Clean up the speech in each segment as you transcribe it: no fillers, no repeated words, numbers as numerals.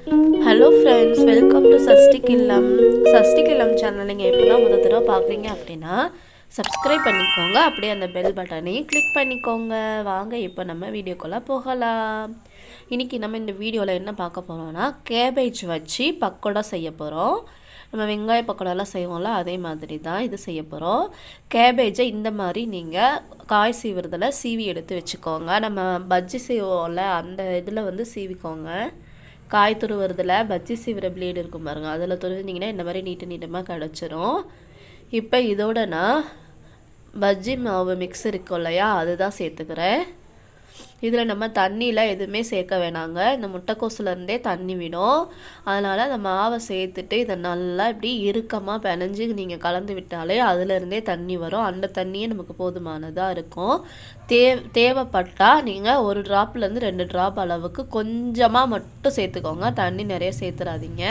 Hello friends, welcome to Sashtikillam. Sashtikillam channel நீங்கள் இப்போ தான் முதல் தடவை பார்க்குறீங்க அப்படின்னா சப்ஸ்கிரைப் பண்ணிக்கோங்க. அப்படியே அந்த பெல் பட்டனையும் கிளிக் பண்ணிக்கோங்க. வாங்க இப்போ நம்ம வீடியோக்குள்ளே போகலாம். இன்றைக்கி நம்ம இந்த வீடியோவில் என்ன பார்க்க போகிறோம்னா கேபேஜ் வச்சு பக்கோடா செய்ய போகிறோம். நம்ம வெங்காய பக்கோடாலாம் செய்வோம்ல, அதே மாதிரி தான் இது செய்ய போகிறோம். கேபேஜை இந்த மாதிரி நீங்கள் காய் சீவுறதில் சீவி எடுத்து வச்சுக்கோங்க. நம்ம பஜ்ஜி செய்வோம்ல, அந்த இதில் வந்து சீவிக்கோங்க. காய் துருவுறதுல பஜ்ஜி சீவிர பிளேடு இருக்கும் பாருங்கள், அதில் துருவினீங்கன்னா இந்த மாதிரி நீட்டமாக கிடச்சிரும். இப்போ இதோட நான் பஜ்ஜி மாவு மிக்ஸ் இருக்கும் இல்லையா, அதுதான் சேர்த்துக்கிறேன். இதில் நம்ம தண்ணியில் எதுவுமே சேர்க்க வேணாங்க, இந்த முட்டைக்கோசுலேருந்தே தண்ணி விடும். அதனால் அந்த மாவை சேர்த்துட்டு இதை நல்லா இப்படி இறுக்கமாக பிணைஞ்சு நீங்கள் கலந்து விட்டாலே அதுலேருந்தே தண்ணி வரும். அந்த தண்ணியே நமக்கு போதுமானதாக இருக்கும். தேவைப்பட்டால் நீங்கள் 1 ட்ராப்லேருந்து 2 ட்ராப் அளவுக்கு கொஞ்சமாக மட்டும் சேர்த்துக்கோங்க, தண்ணி நிறைய சேர்த்துறாதீங்க.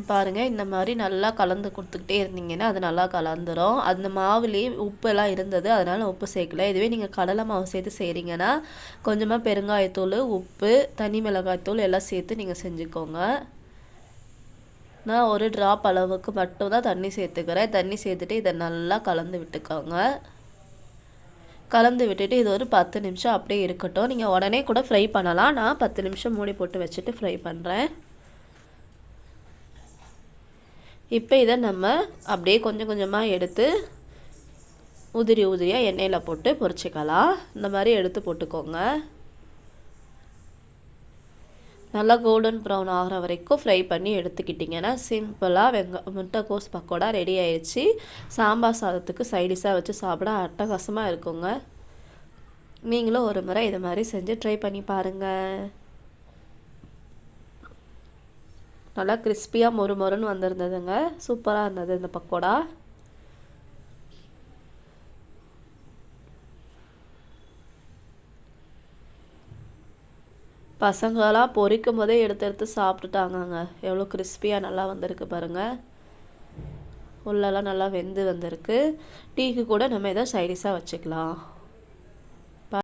பாருங்கள், இந்த மாதிரி நல்லா கலந்து கொடுத்துக்கிட்டே இருந்தீங்கன்னா அது நல்லா கலந்துரும். அந்த மாவுலேயே உப்பெல்லாம் இருந்தது, அதனால் உப்பு சேர்க்கல. இதுவே நீங்கள் கடலை மாவு சேர்த்து செய்கிறீங்கன்னா கொஞ்சமாக பெருங்காயத்தூள், உப்பு, தனி மிளகாய்த்தூள் எல்லாம் சேர்த்து நீங்கள் செஞ்சுக்கோங்க. நான் 1 ட்ராப் அளவுக்கு மட்டும் தான் தண்ணி சேர்த்துக்கிறேன். தண்ணி சேர்த்துட்டு இதை நல்லா கலந்து விட்டுக்கோங்க. கலந்து விட்டுட்டு இது ஒரு 10 நிமிஷம் அப்படியே இருக்கட்டும். நீங்கள் உடனே கூட ஃப்ரை பண்ணலாம். நான் 10 நிமிஷம் மூடி போட்டு வச்சுட்டு ஃப்ரை பண்ணுறேன். இப்போ இதை நம்ம அப்படியே கொஞ்சம் கொஞ்சமாக எடுத்து உதிரியாக எண்ணெயில் போட்டு பொரிச்சிக்கலாம். இந்த மாதிரி எடுத்து போட்டுக்கோங்க. நல்லா கோல்டன் ப்ரௌன் ஆகிற வரைக்கும் ஃப்ரை பண்ணி எடுத்துக்கிட்டிங்கன்னா சிம்பிளாக முட்டைக்கோஸ் பக்கோடா ரெடி ஆயிடுச்சு. சாம்பார் சாதத்துக்கு சைடிஷாக வச்சு சாப்பிட அட்டகாசமாக இருக்குங்க. நீங்களும் ஒரு முறை இதை மாதிரி செஞ்சு ட்ரை பண்ணி பாருங்கள். நல்லா கிறிஸ்பியாக மொறுன்னு வந்திருந்ததுங்க. சூப்பராக இருந்தது இந்த பக்கோடா. பசங்களாம் பொரிக்கும் போதே எடுத்து சாப்பிட்டுட்டாங்கங்க. எவ்வளோ கிறிஸ்பியாக நல்லா வந்திருக்கு பாருங்கள். உள்ளெல்லாம் நல்லா வெந்து வந்திருக்கு. டீக்கு கூட நம்ம இதை சைடிஷாக வச்சுக்கலாம்.